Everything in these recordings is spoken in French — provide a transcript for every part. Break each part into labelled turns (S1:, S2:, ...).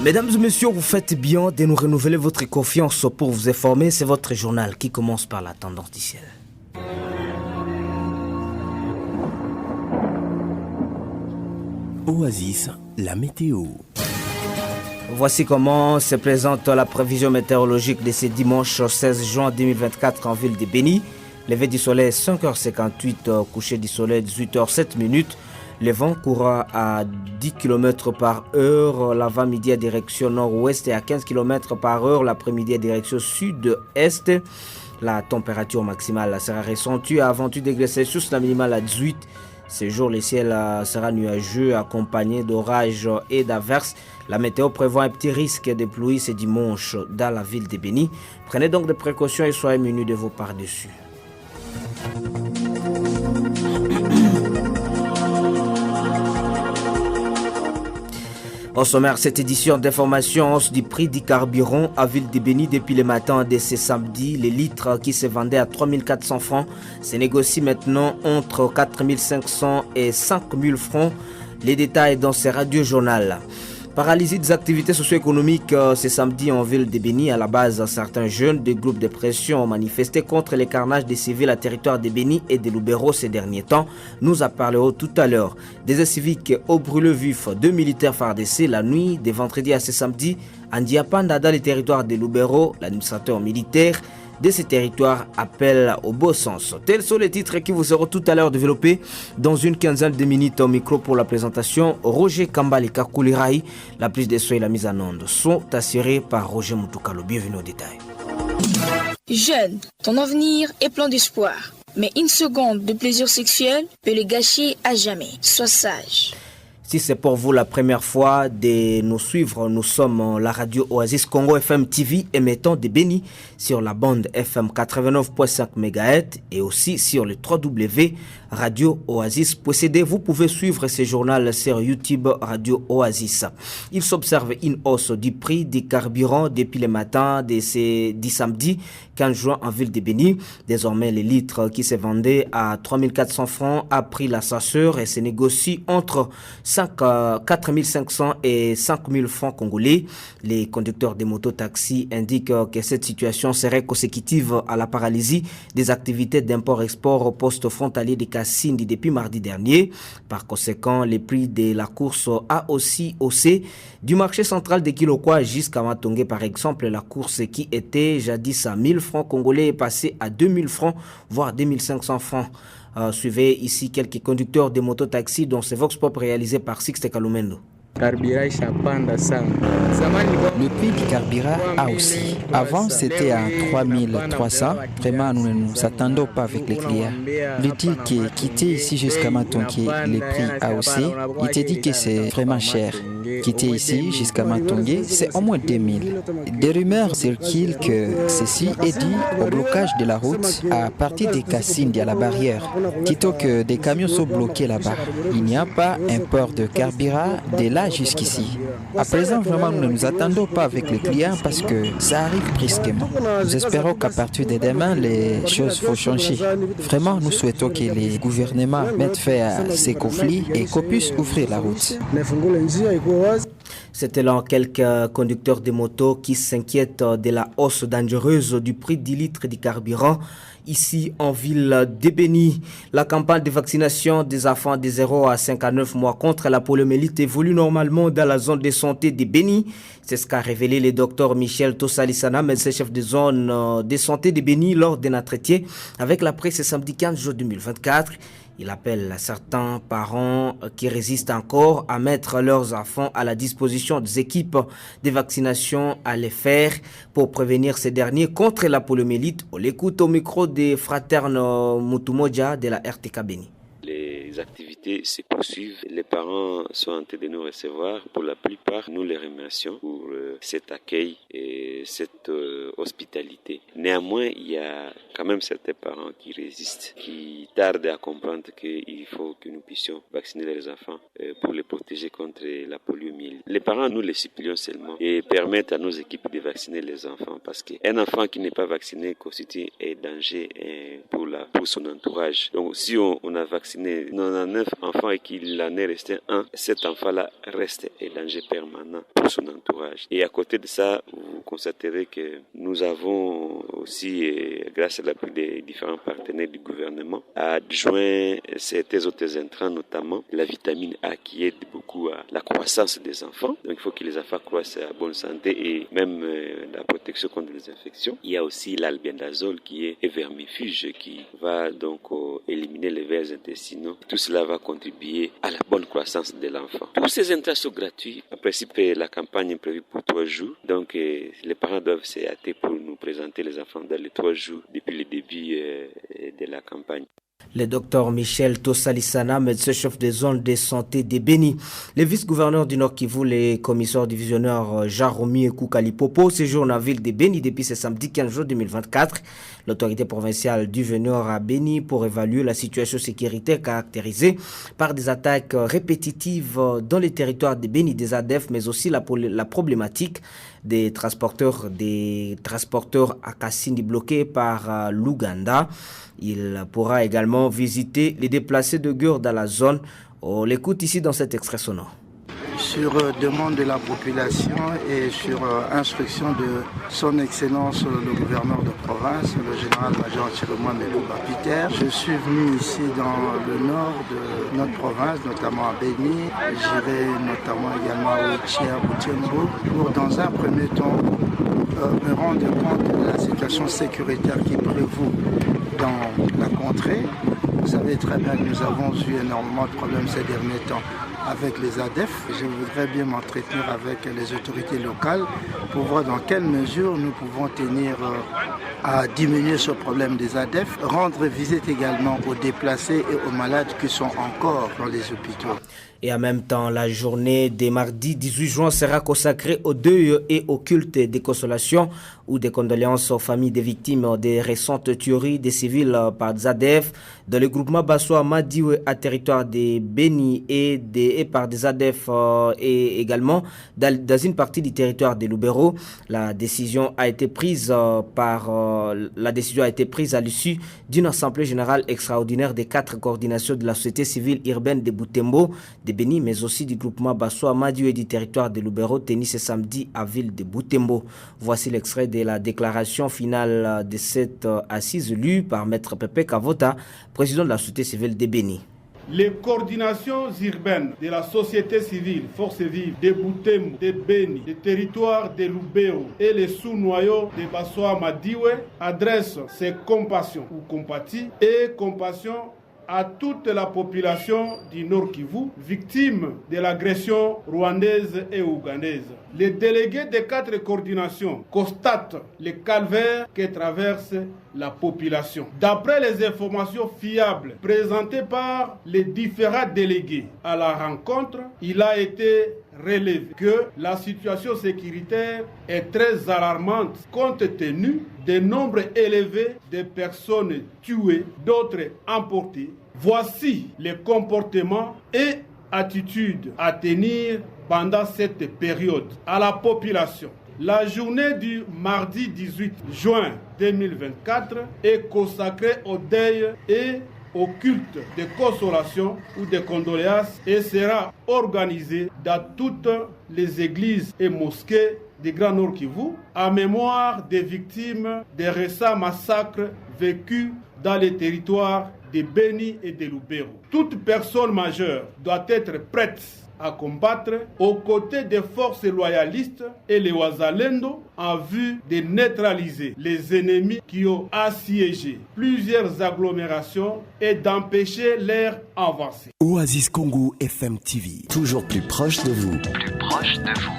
S1: Mesdames et messieurs, vous faites bien de nous renouveler votre confiance pour vous informer. C'est votre journal qui commence par la tendance du ciel.
S2: Oasis, la météo.
S1: Voici comment se présente la prévision météorologique de ce dimanche 16 juin 2024 en ville de Béni. Lever du soleil 5h58, coucher du soleil 18h07. Le vent courra à 10 km par heure l'avant-midi à direction nord-ouest et à 15 km par heure l'après-midi à direction sud-est. La température maximale sera ressentie à 28 degrés Celsius, la minimale à 18. Ce jour, le ciel sera nuageux accompagné d'orages et d'averses. La météo prévoit un petit risque de pluie ce dimanche dans la ville de Béni. Prenez donc des précautions et soyez munis de vos pardessus. Au sommaire, cette édition d'information, hausse du prix du carburant à Ville de Béni depuis le matin de ce samedi. Les litres qui se vendaient à 3400 francs se négocient maintenant entre 4500 et 5000 francs. Les détails dans ce radio-journal. Paralysie des activités socio-économiques ce samedi en ville de Béni. À la base, certains jeunes des groupes de pression ont manifesté contre les carnages des civils à territoire de Béni et de Lubero ces derniers temps. Nous en parlerons tout à l'heure. Des civiques au brûle vif, 2 militaires FARDC la nuit de vendredi à ce samedi. En Diapanda, dans les territoires de Lubero, l'administrateur militaire de ces territoires appelle au beau sens. Tels sont les titres qui vous seront tout à l'heure développés dans une quinzaine de minutes au micro pour la présentation. Roger Kambali Kakulirai, la prise de son et la mise en onde sont assurées par Roger Moutoukalo. Bienvenue au détail.
S3: Jeune, ton avenir est plein d'espoir. Mais une seconde de plaisir sexuel peut le gâcher à jamais. Sois sage.
S1: Si c'est pour vous la première fois de nous suivre, nous sommes la radio Oasis Congo FM TV émettant de Béni sur la bande FM 89.5 MHz et aussi sur le www.radio-oasis.cd. Vous pouvez suivre ce journal sur YouTube Radio Oasis. Il s'observe une hausse du prix des carburants depuis le matin du samedi 15 juin en ville de Béni. Désormais, les litres qui se vendaient à 3400 francs a pris l'ascenseur et se négocie entre 4500 et 5000 francs congolais. Les conducteurs des mototaxis indiquent que cette situation serait consécutive à la paralysie des activités d'import-export au poste frontalier de Kassindi depuis mardi dernier. Par conséquent, le prix de la course a aussi haussé. Du marché central de Kilokwa jusqu'à Matongé, par exemple, la course qui était jadis à 1000 francs congolais est passée à 2000 francs, voire 2500 francs. Suivez ici quelques conducteurs de mototaxis dont c'est Vox Pop réalisé par Sixte Kalumendo.
S4: Le prix du carburant a aussi. Avant, c'était à 3300. Vraiment, nous ne nous attendons pas avec les clients. Le dit que quitter ici jusqu'à Matongué, le prix a aussi. Il te dit que c'est vraiment cher. Quitter ici jusqu'à Matongué, c'est au moins 2000. Des rumeurs circulent que ceci est dû au blocage de la route à partir de Kassindi à la barrière. Tito que des camions sont bloqués là-bas. Il n'y a pas un port de carburant de là jusqu'ici. À présent, vraiment, nous ne nous attendons pas avec les clients parce que ça arrive brusquement. Nous espérons qu'à partir de demain, les choses vont changer. Vraiment, nous souhaitons que les gouvernements mettent fin à ces conflits et qu'on puisse ouvrir la route.
S1: C'était là quelques conducteurs de motos qui s'inquiètent de la hausse dangereuse du prix du litre de carburant ici en ville de Béni. La campagne de vaccination des enfants de 0 à 59 mois contre la poliomyélite évolue normalement dans la zone de santé de Béni. C'est ce qu'a révélé le docteur Michel Tossalissana, médecin chef de zone de santé de Béni lors d'un entretien avec la presse ce samedi 15 juin 2024. Il appelle certains parents qui résistent encore à mettre leurs enfants à la disposition des équipes de vaccination à les faire pour prévenir ces derniers contre la poliomyélite. On l'écoute au micro des fraternes Mutumoja de la RTK Béni.
S5: Les activités se poursuivent. Les parents sont en train de nous recevoir. Pour la plupart, nous les remercions pour cet accueil et cette hospitalité. Néanmoins, il y a quand même certains parents qui résistent, qui tardent à comprendre qu'il faut que nous puissions vacciner les enfants pour les protéger contre la poliomyélite. Les parents, nous les supplions seulement et permettent à nos équipes de vacciner les enfants parce qu'un enfant qui n'est pas vacciné constitue un danger pour pour son entourage. Donc si on a vacciné 99 enfants et qu'il en est resté un, cet enfant-là reste un danger permanent pour son entourage. Et à côté de ça, vous constaterez que nous avons aussi, grâce à l'appui des différents partenaires du gouvernement, adjoint certains autres intrants, notamment la vitamine A qui aide beaucoup à la croissance des enfants. Donc il faut que les enfants croissent à bonne santé et même la protection contre les infections. Il y a aussi l'albendazole qui est un vermifuge qui va donc éliminer les vers intestinaux. Tout cela va contribuer à la bonne croissance de l'enfant. Tous ces intrants sont gratuits. En principe, la campagne est prévue pour 3 jours. Donc les parents doivent se hâter pour nous présenter les enfants dans les 3 jours depuis le début de la campagne.
S1: Le docteur Michel Tossalissana, médecin-chef des zones de santé de Béni. Le vice-gouverneur du Nord Kivu, le commissaire divisionnaire Jaromi Koukalipopo, séjourne en ville de Béni depuis ce samedi 15 juin 2024. L'autorité provinciale du veneur à Béni pour évaluer la situation sécuritaire caractérisée par des attaques répétitives dans les territoires de Béni des ADF, mais aussi la problématique des transporteurs à Kassindi bloqués par l'Ouganda. Il pourra également visiter les déplacés de guerre dans la zone. On l'écoute ici dans cet extrait sonore.
S2: Sur demande de la population et sur instruction de son Excellence le gouverneur de province, le général-major Chiromois Melouba Peter, je suis venu ici dans le nord de notre province, notamment à Béni. J'irai notamment également à Ouichia, Butembo, pour dans un premier temps me rendre compte de la situation sécuritaire qui prévaut dans la contrée. Vous savez très bien que nous avons eu énormément de problèmes ces derniers temps avec les ADF. Je voudrais bien m'entretenir avec les autorités locales pour voir dans quelle mesure nous pouvons tenir à diminuer ce problème des ADF, rendre visite également aux déplacés et aux malades qui sont encore dans les hôpitaux.
S1: Et en même temps, la journée des mardis 18 juin sera consacrée au deuil et au culte des consolations ou des condoléances aux familles des victimes des récentes tueries des civils par des ADF dans le groupement Bassoa Madiwe à territoire des Béni et par des ADF et également dans une partie du territoire de Lubero. La décision a été prise à l'issue d'une assemblée générale extraordinaire des 4 coordinations de la société civile urbaine de Butembo, de Béni, mais aussi du groupement Bassoa Madiwe du territoire de Lubero, tenu ce samedi à ville de Butembo. Voici l'extrait de la déclaration finale de cette assise lue par Maître Pepe Kavota, président de la société civile de Béni.
S6: Les coordinations urbaines de la société civile, forces vives de Butembo, de Béni, des territoires de Lubero et les sous-noyaux de Bassoa Madiwe adressent ses compassions ou compatis et compassion à toute la population du Nord Kivu, victime de l'agression rwandaise et ougandaise. Les délégués des 4 coordinations constatent les calvaires que traverse la population. D'après les informations fiables présentées par les différents délégués à la rencontre, il a été relevé que la situation sécuritaire est très alarmante compte tenu des nombres élevés de personnes tuées, d'autres emportées. Voici les comportements et attitudes à tenir pendant cette période à la population. La journée du mardi 18 juin 2024 est consacrée au deuil et au culte de consolation ou de condoléances et sera organisée dans toutes les églises et mosquées du Grand Nord Kivu en mémoire des victimes des récents massacres vécus dans les territoires de Béni et de Lubero. Toute personne majeure doit être prête à combattre aux côtés des forces loyalistes et les Wazalendo en vue de neutraliser les ennemis qui ont assiégé plusieurs agglomérations et d'empêcher leur avancée.
S7: Oasis Congo FM TV, toujours plus proche de vous.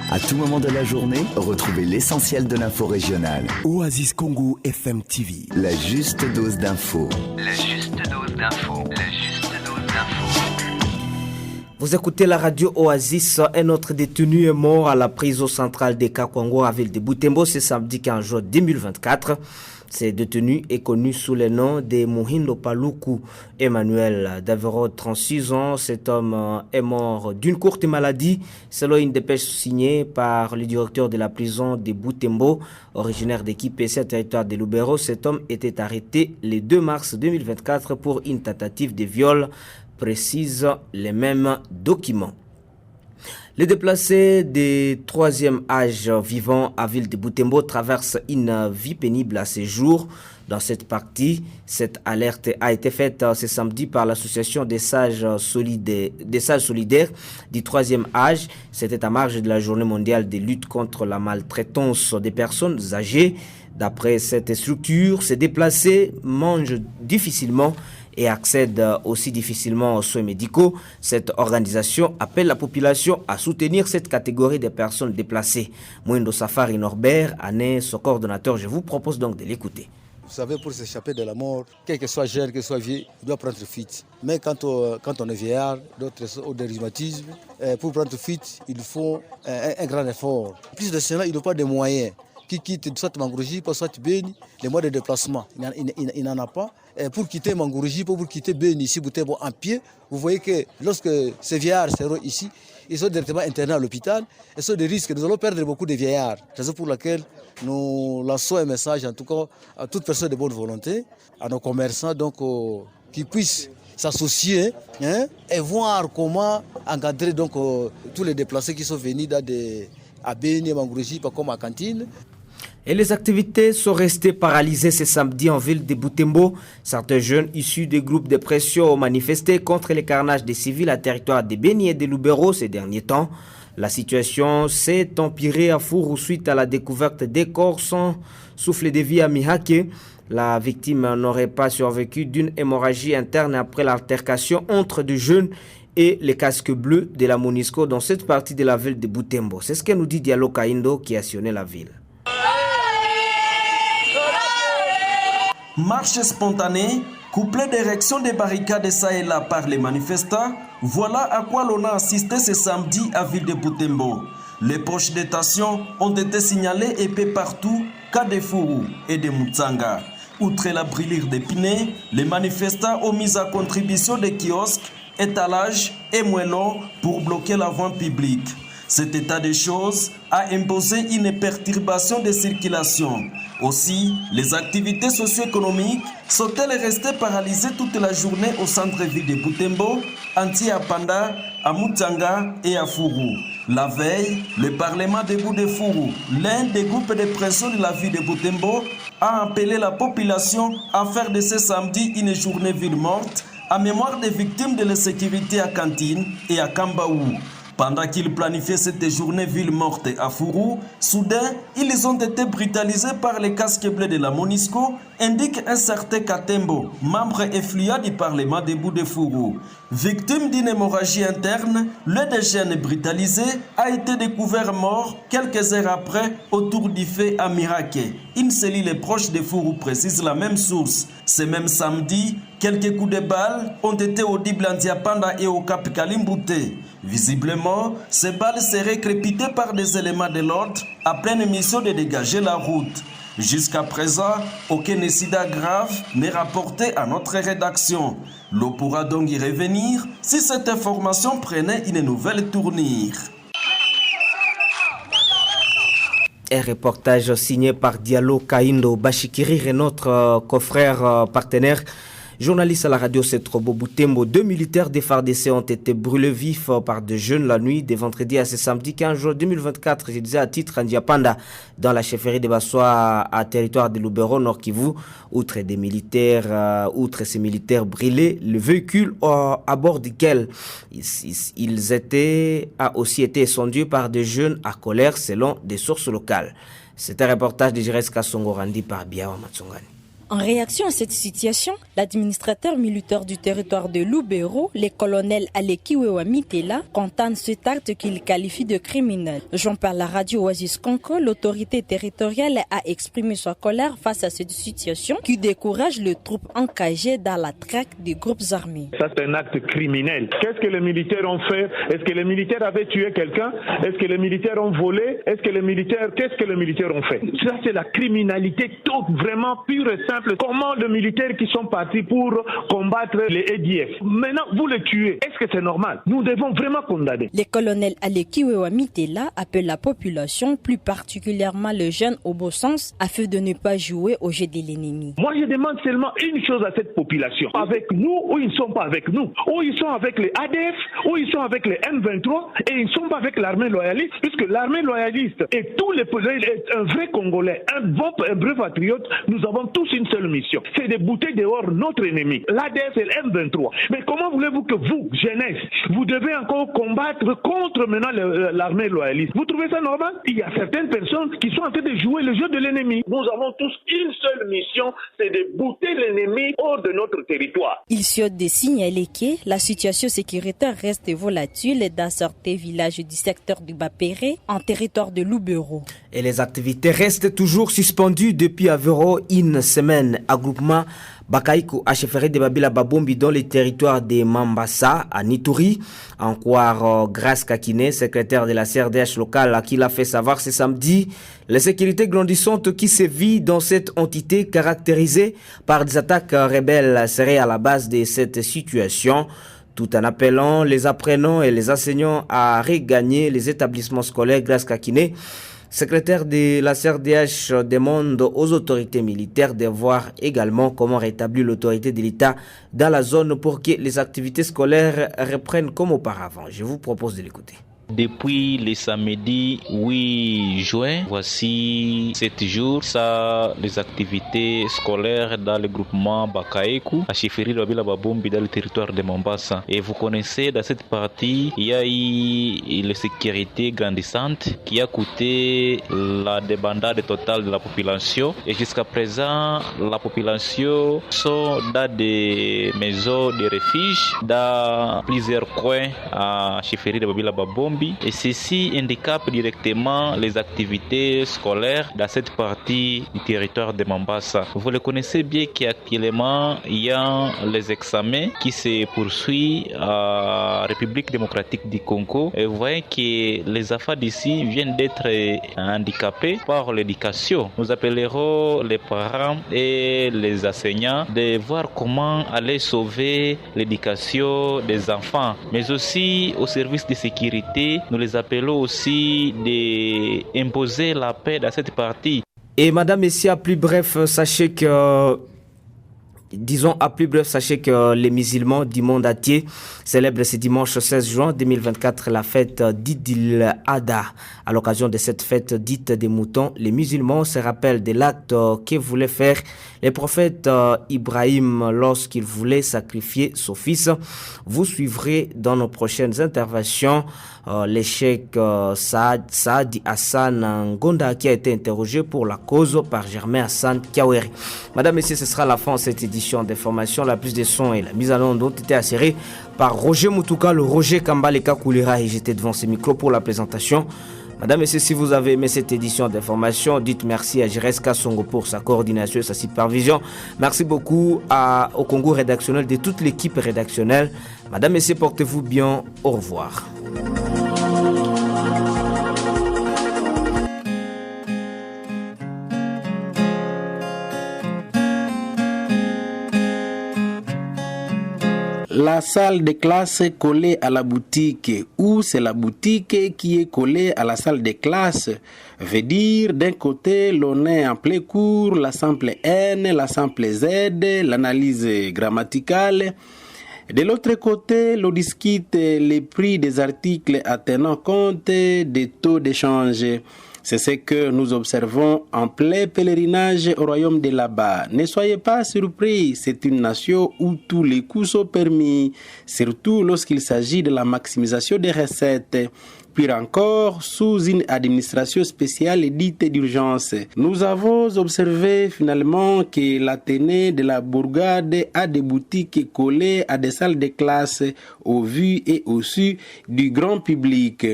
S7: À tout moment de la journée, retrouvez l'essentiel de l'info régionale. Oasis Congo FM TV, la juste dose d'infos.
S1: Vous écoutez la radio Oasis. Un autre détenu est mort à la prison centrale de Kakwango à ville de Butembo ce samedi 15 juin 2024. Ce détenu est connu sous le nom de Muhindo Paluku Emmanuel, d'environ 36 ans. Cet homme est mort d'une courte maladie, selon une dépêche signée par le directeur de la prison de Butembo, originaire d'équipe PC à territoire de Lubero. Cet homme était arrêté le 2 mars 2024 pour une tentative de viol, précise les mêmes documents. Les déplacés de 3e âge vivant à ville de Butembo traversent une vie pénible à ces jours. Dans cette partie, cette alerte a été faite ce samedi par l'association des sages solidaires du 3e âge. C'était à marge de la journée mondiale de lutte contre la maltraitance des personnes âgées. D'après cette structure, ces déplacés mangent difficilement et accèdent aussi difficilement aux soins médicaux. Cette organisation appelle la population à soutenir cette catégorie de personnes déplacées. Mouindo Safari Norbert en est son coordonnateur. Je vous propose donc de l'écouter.
S8: Vous savez, pour s'échapper de la mort, quel que soit jeune, quel que soit vieux, il doit prendre fuite. Mais quand on est vieillard, d'autres ont des rhumatismes, pour prendre fuite, il faut un grand effort. Plus de cela, il n'a pas de moyens. Qui quitte soit Mangourouji, soit Beni, les moyens de déplacement, il n'en a pas. Et pour quitter Mangourouji, pour quitter Beni, ici, Butembo en pied, vous voyez que lorsque ces vieillards seront ici, ils sont directement internés à l'hôpital. Et sont des risques. Nous allons perdre beaucoup de vieillards. Raison pour laquelle nous lançons un message, en tout cas, à toute personne de bonne volonté, à nos commerçants, donc, qui puissent s'associer et voir comment encadrer donc, tous les déplacés qui sont venus à Beni, à Mangourouji, pas comme à Cantine.
S1: Et les activités sont restées paralysées ce samedi en ville de Butembo. Certains jeunes issus des groupes de pression ont manifesté contre les carnages des civils à territoire de Beni et de Lubero ces derniers temps. La situation s'est empirée à Fourou suite à la découverte des corps sans souffle de vie à Mihake. La victime n'aurait pas survécu d'une hémorragie interne après l'altercation entre deux jeunes et les casques bleus de la MONUSCO dans cette partie de la ville de Butembo. C'est ce que nous dit Diallo Kaindo qui a sillonné la ville.
S9: Marche spontanée, couplée d'érections des barricades ça et là par les manifestants, voilà à quoi l'on a assisté ce samedi à ville de Butembo. Les poches de tension ont été signalées et peu partout, qu'à des Fourou et des Mutsanga. Outre la brûlure d'épinets, les manifestants ont mis à contribution des kiosques, étalages et moellons pour bloquer la voie publique. Cet état de choses a imposé une perturbation de circulation. Aussi, les activités socio-économiques sont-elles restées paralysées toute la journée au centre-ville de Butembo, Anti-Apanda, à Mutsanga et à Fourou. La veille, le Parlement de Bout-de-Fourou, l'un des groupes de pression de la ville de Butembo, a appelé la population à faire de ce samedi une journée ville morte à mémoire des victimes de l'insécurité à Cantine et à Kambaou. Pendant qu'ils planifiaient cette journée ville morte à Fourou, soudain, ils ont été brutalisés par les casques bleus de la MONUSCO, indique un certain Katembo, membre influent du Parlement de Bout-de-Fourou. Victime d'une hémorragie interne, l'un des jeunes brutalisés a été découvert mort quelques heures après autour du fait à Miraké. Une cellule proche de Fourou précise la même source. Ce même samedi, quelques coups de balles ont été audibles en Diapanda et au Cap Kalimbouté. Visiblement, ces balles seraient crépitées par des éléments de l'ordre à pleine mission de dégager la route. Jusqu'à présent, aucun incident grave n'est rapporté à notre rédaction. L'eau pourra donc y revenir si cette information prenait une nouvelle tournure.
S1: Un reportage signé par Diallo Kaindo Bashikiri et notre confrère partenaire. Journaliste à la radio Setrobo Butembo, 2 militaires des FARDC ont été brûlés vifs par des jeunes la nuit de vendredi à ce samedi 15 juin 2024. Je disais à titre Ndiapanda, dans la chefferie de Bassoa à territoire de Lubero, Nord Kivu. Outre ces militaires brûlés, le véhicule à bord duquel ils étaient a aussi été incendié par des jeunes à colère selon des sources locales. C'est un reportage de Jires Kassongo rendu par Biawa Matsongani.
S10: En réaction à cette situation, l'administrateur militaire du territoire de Lubero, le colonel Alekiwewa Mitela, condamne cet acte qu'il qualifie de criminel. Jean par la radio Oasis Congo, l'autorité territoriale a exprimé sa colère face à cette situation qui décourage les troupes engagées dans la traque des groupes armés.
S11: Ça, c'est un acte criminel. Qu'est-ce que les militaires ont fait? Est-ce que les militaires avaient tué quelqu'un? Est-ce que les militaires ont volé? Qu'est-ce que les militaires ont fait? Ça, c'est la criminalité toute, vraiment pure et simple. Comment les militaires qui sont partis pour combattre les EDF, maintenant vous les tuez? Est-ce que c'est normal? Nous devons vraiment condamner.
S10: Le colonel Alekiwewa Mitela appelle la population, plus particulièrement les jeunes au bon sens, afin de ne pas jouer au jeu de l'ennemi.
S11: Moi je demande seulement une chose à cette population. Avec nous ou ils ne sont pas avec nous? Ou ils sont avec les ADF, ou ils sont avec les M23 et ils ne sont pas avec l'armée loyaliste, puisque l'armée loyaliste et tous les un vrai Congolais, un vrai patriote, nous avons tous une seule mission, c'est de bouter dehors notre ennemi, l'ADF et le M23. Mais comment voulez-vous que vous, jeunesse, vous devez encore combattre contre maintenant l'armée loyaliste? Vous trouvez ça normal? Il y a certaines personnes qui sont en train de jouer le jeu de l'ennemi. Nous avons tous une seule mission, c'est de bouter l'ennemi hors de notre territoire.
S10: Il souhaite de signaler que la situation sécuritaire reste volatile dans certains villages du secteur du Bapéré, en territoire de Lubero.
S1: Et les activités restent toujours suspendues depuis environ une semaine. Agroupement Bakaïko a chefferé de Babila Babombi dans les territoires de Mambasa à Nituri. Encore Grace Kakine, secrétaire de la CRDH locale, qui l'a fait savoir ce samedi. La sécurité grandissante qui sévit dans cette entité caractérisée par des attaques rebelles serait à la base de cette situation, tout en appelant les apprenants et les enseignants à regagner les établissements scolaires. Grace Kakine, secrétaire de la CRDH, demande aux autorités militaires de voir également comment rétablir l'autorité de l'État dans la zone pour que les activités scolaires reprennent comme auparavant. Je vous propose de l'écouter.
S12: Depuis le samedi 8 juin, voici 7 jours, ça, les activités scolaires dans le groupement Bakaïkou, à chefferie de Babila Babombi dans le territoire de Mombasa. Et vous connaissez, dans cette partie, il y a eu la sécurité grandissante qui a coûté la débandade totale de la population. Et jusqu'à présent, la population sont dans des maisons de refuge, dans plusieurs coins à chefferie de Babila Babombi. Et ceci handicape directement les activités scolaires dans cette partie du territoire de Mombasa. Vous le connaissez bien qu'actuellement, il y a les examens qui se poursuivent à République démocratique du Congo. Et vous voyez que les affaires d'ici viennent d'être handicapés par l'éducation. Nous appellerons les parents et les enseignants de voir comment aller sauver l'éducation des enfants, mais aussi au service de sécurité. Nous les appelons aussi d'imposer la paix dans cette partie.
S1: Et madame, messieurs, à plus bref, sachez que les musulmans du monde entier célèbrent ce dimanche 16 juin 2024 la fête d'Idil Adha. À l'occasion de cette fête dite des moutons, les musulmans se rappellent de l'acte que voulait faire le prophète Ibrahim lorsqu'il voulait sacrifier son fils. Vous suivrez dans nos prochaines interventions le cheikh Saadi Hassan Ngonda qui a été interrogé pour la cause par Germain Hassan Kiaweri. Madame, messieurs, ce sera la fin de cette édition d'information. La plus de sons et la mise en onde ont été assurées par Roger Moutouka, le Roger Kambaleka Koulira, et j'étais devant ce micro pour la présentation. Madame, messieurs, si vous avez aimé cette édition d'information, dites merci à Jires Kassongo pour sa coordination et sa supervision. Merci beaucoup au Congo rédactionnel, de toute l'équipe rédactionnelle. Madame, messieurs, portez-vous bien. Au revoir.
S13: La salle de classe est collée à la boutique, ou c'est la boutique qui est collée à la salle de classe, veut dire d'un côté l'on est en plein cours, la simple N, la simple Z, l'analyse grammaticale. De l'autre côté, l'on discute les prix des articles en tenant compte des taux d'échange. C'est ce que nous observons en plein pèlerinage au royaume de là-bas. Ne soyez pas surpris, c'est une nation où tous les coups sont permis, surtout lorsqu'il s'agit de la maximisation des recettes. pire encore, sous une administration spéciale dite d'urgence. Nous avons observé finalement que l'Athénée de la Bourgade a des boutiques collées à des salles de classe au vu et au su du grand public.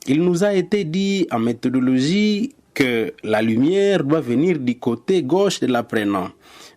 S13: Il nous a été dit en méthodologie que la lumière doit venir du côté gauche de l'apprenant.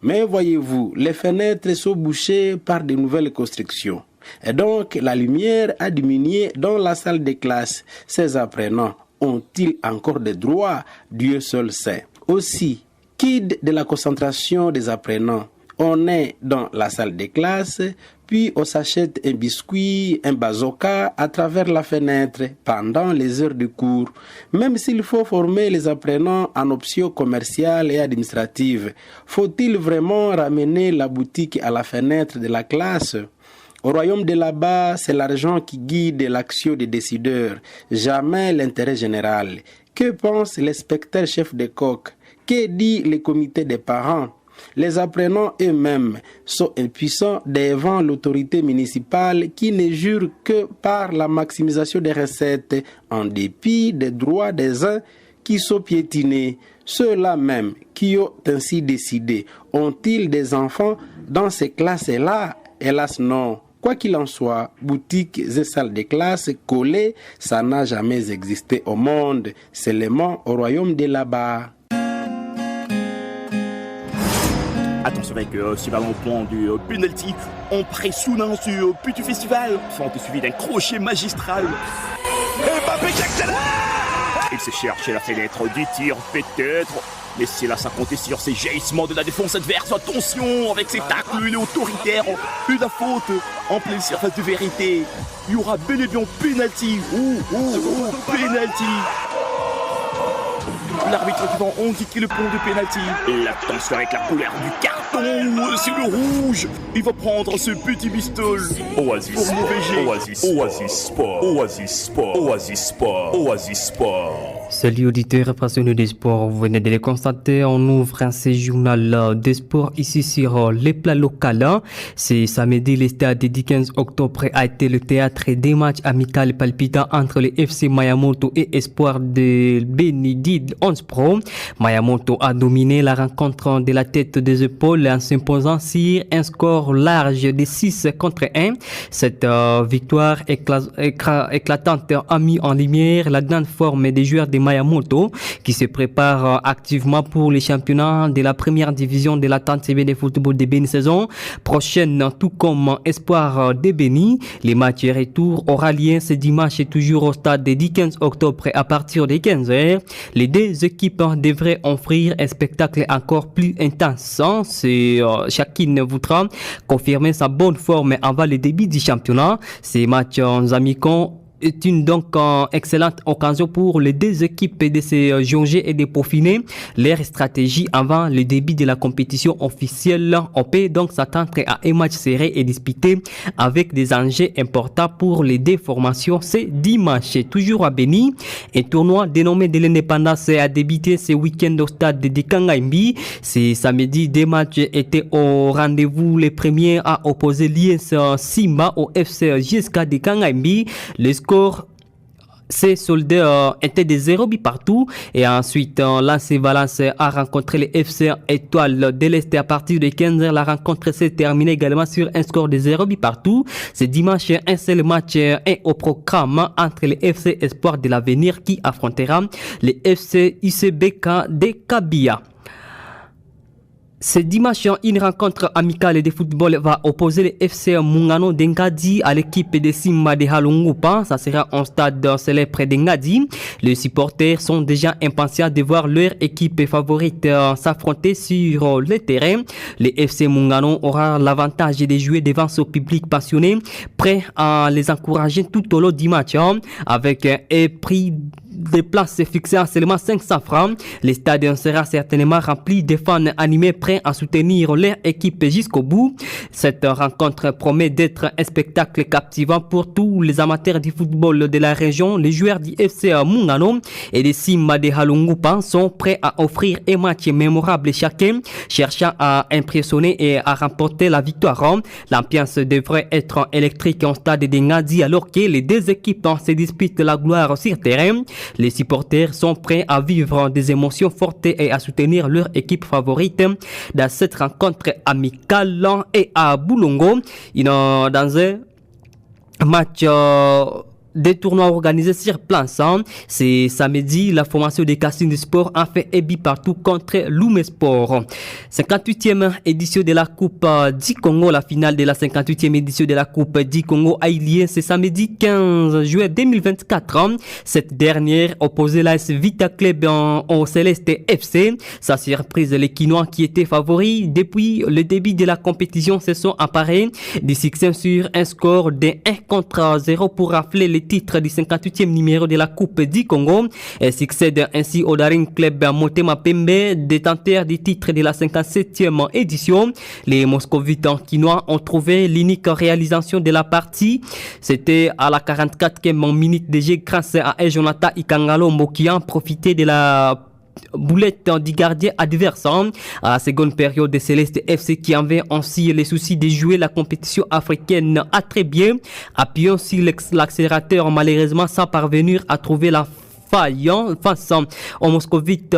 S13: Mais voyez-vous, les fenêtres sont bouchées par de nouvelles constructions. Et donc, la lumière a diminué dans la salle de classe. Ces apprenants ont-ils encore des droits? Dieu seul sait. Aussi, quid de la concentration des apprenants? On est dans la salle de classe, puis on s'achète un biscuit, un bazooka à travers la fenêtre pendant les heures de cours. Même s'il faut former les apprenants en options commerciales et administratives, faut-il vraiment ramener la boutique à la fenêtre de la classe? Au royaume de là-bas, c'est l'argent qui guide l'action des décideurs, jamais l'intérêt général. Que pense l'inspecteur chef de coq? Que dit le comité des parents? Les apprenants eux-mêmes sont impuissants devant l'autorité municipale qui ne jure que par la maximisation des recettes en dépit des droits des uns qui sont piétinés. Ceux-là même qui ont ainsi décidé, ont-ils des enfants dans ces classes-là? Hélas non. Quoi qu'il en soit, boutiques et salles de classe collées, ça n'a jamais existé au monde, seulement au royaume de là-bas.
S14: Attention avec ce ballon au point du penalty, on pressionnant sur petit festival, fente suivi d'un crochet magistral. Et Mbappé qui accélère! Il se cherche la fenêtre du tir peut-être, mais c'est là ça compter sur ces jaillissements de la défense adverse. Attention avec ses tacles, il est autoritaire, une faute en pleine surface de vérité. Il y aura bel et bien penalty. Penalty. L'arbitre qui va indiquer le point de pénalty. L'attention avec la couleur du carton, c'est le rouge. Il va prendre ce petit bistol. Oasis pour mauvais Oasis Sport. Oasis Sport. Oasis Sport. Oasis Sport.
S15: Salut auditeurs passionnés des sports, vous venez de le constater, on ouvre ce journal des sports ici sur les plats locaux. C'est samedi, le stade du 15 octobre a été le théâtre des matchs amicaux palpitants entre les FC Mayamoto et Espoir de Benidid 11 Pro. Mayamoto a dominé la rencontre de la tête des épaules en s'imposant sur un score large de 6-1. Cette victoire éclatante a mis en lumière la grande forme des joueurs de Mayamoto qui se préparent activement pour les championnats de la première division de la TANCB de football de Béni saison prochaine, tout comme Espoir de Béni. Les matchs retour aura lieu ce dimanche toujours au stade du 15 octobre à partir de 15h. Les deux équipes devraient offrir un spectacle encore plus intense. Chacune voudra confirmer sa bonne forme avant le début du championnat. Ces matchs amicaux est une donc excellente occasion pour les deux équipes de se jauger et de peaufiner leur stratégie avant le début de la compétition officielle. On peut donc s'attendre à un match serré et disputé avec des enjeux importants pour les deux formations. C'est dimanche, toujours à Béni. Un tournoi dénommé de l'indépendance a débuté ce week-end au stade de Kangaimbi. C'est samedi, deux matchs étaient au rendez-vous. Les premiers à opposer l'IS Simba au FC JSK de Kangaimbi. Le score ces soldés étaient des 0 buts partout. Et ensuite, l'AC Valence a rencontré les FC Étoile de l'Est à partir de 15h. La rencontre s'est terminée également sur un score de 0 buts partout. Ce dimanche, un seul match est au programme entre les FC Espoir de l'Avenir qui affrontera les FC ICBK de Kabia. Ce dimanche, une rencontre amicale de football va opposer le FC Mungano d'Engadi à l'équipe de Simba de Halungupa. Ça sera un stade célèbre d'Engadi. Les supporters sont déjà impatients de voir leur équipe favorite s'affronter sur le terrain. Le FC Mungano aura l'avantage de jouer devant son public passionné, prêt à les encourager tout au long du match avec un prix des places fixées à seulement 500 francs. Le stade sera certainement rempli de fans animés prêts à soutenir leur équipe jusqu'au bout. Cette rencontre promet d'être un spectacle captivant pour tous les amateurs du football de la région. Les joueurs du FC Mungano et des Simba de Halungupa sont prêts à offrir un match mémorable chacun, cherchant à impressionner et à remporter la victoire. L'ambiance devrait être électrique historique en stade de Ngadi alors que les deux équipes se disputent la gloire sur terrain. Les supporters sont prêts à vivre des émotions fortes et à soutenir leur équipe favorite dans cette rencontre amicale et à Boulongo. Dans un match des tournois organisés sur place. C'est samedi, la formation des castings de sport a fait ébi partout contre Lumé Sport. 58e édition de la Coupe du Congo. La finale de la 58e édition de la Coupe du Congo a eu lieu ce samedi 15 juillet 2024. Cette dernière opposait l'AS Vita Club au Céleste FC. Sa surprise, les Quinois qui étaient favoris depuis le début de la compétition se sont emparés du succès sur un score de 1-0 pour rafler les titres du 58e numéro de la Coupe du Congo et succède ainsi au Daring Club Motema Pembe, détenteur du titre de la 57e édition. Les Moscovites quinois ont trouvé l'unique réalisation de la partie. C'était à la 44e minute de jeu grâce à Jonathan Ikangalombo qui a profité de la boulette du gardien adverse. À la seconde période de Céleste FC qui avait aussi les soucis de jouer la compétition africaine a très bien appuyant sur l'accélérateur malheureusement sans parvenir à trouver la face aux Moscovites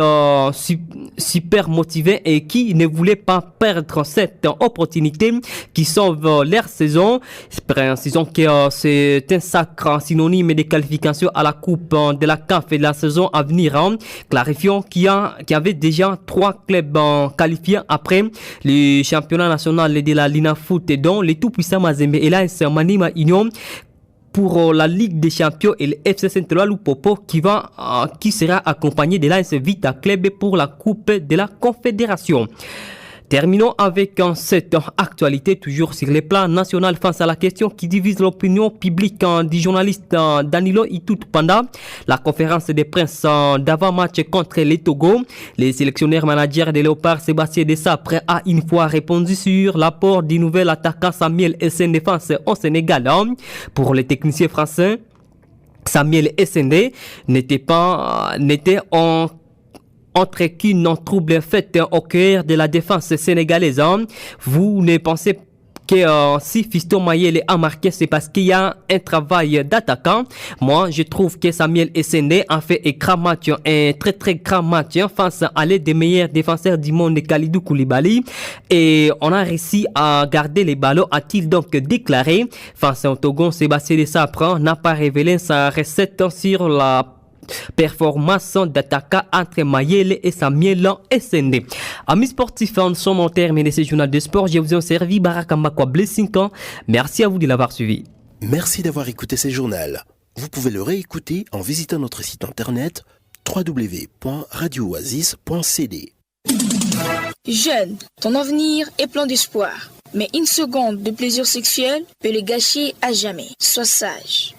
S15: super motivés et qui ne voulaient pas perdre cette opportunité qui sauve leur saison. Précisons que c'est un sacre synonyme de qualification à la Coupe de la CAF et de la saison à venir. Clarifions qu'il y avait déjà 3 clubs qualifiés après le championnat national de la Lina Foot dont les tout-puissants Mazembe et l'AS Maniema Union pour la Ligue des Champions et le FC Central Lupopo qui sera accompagné de l'AS Vita Club pour la Coupe de la Confédération. Terminons avec cette actualité toujours sur les plans national face à la question qui divise l'opinion publique du journaliste Danilo Itout Panda. La conférence de presse d'avant-match contre les Togo. Les sélectionneurs managers des Léopards Sébastien Dessapre a une fois répondu sur l'apport du nouvel attaquant Samuel Essène défense au Sénégal. Pour les techniciens français, Samuel Essène n'était entre qu'une trouble faite au cœur de la défense sénégalaise. Vous ne pensez que si Fiston Mayele a marqué, c'est parce qu'il y a un travail d'attaquant. Moi, je trouve que Samuel Essène a fait un grand match, un très très grand match face à l'un des meilleurs défenseurs du monde, Kalidou Koulibaly. Et on a réussi à garder les ballons, a-t-il donc déclaré. Face au Togo, Sébastien Dessapre n'a pas révélé sa recette sur la performance d'attaquant entre Mayele et Samuel Essène. Amis sportifs, nous sommes au terme de ce journal de sport. Je vous ai servi Barakamako Blessing. Merci à vous de l'avoir suivi.
S16: Merci d'avoir écouté ce journal. Vous pouvez le réécouter en visitant notre site internet www.radiooasis.cd.
S3: Jeune, ton avenir est plein d'espoir. Mais une seconde de plaisir sexuel peut le gâcher à jamais. Sois sage.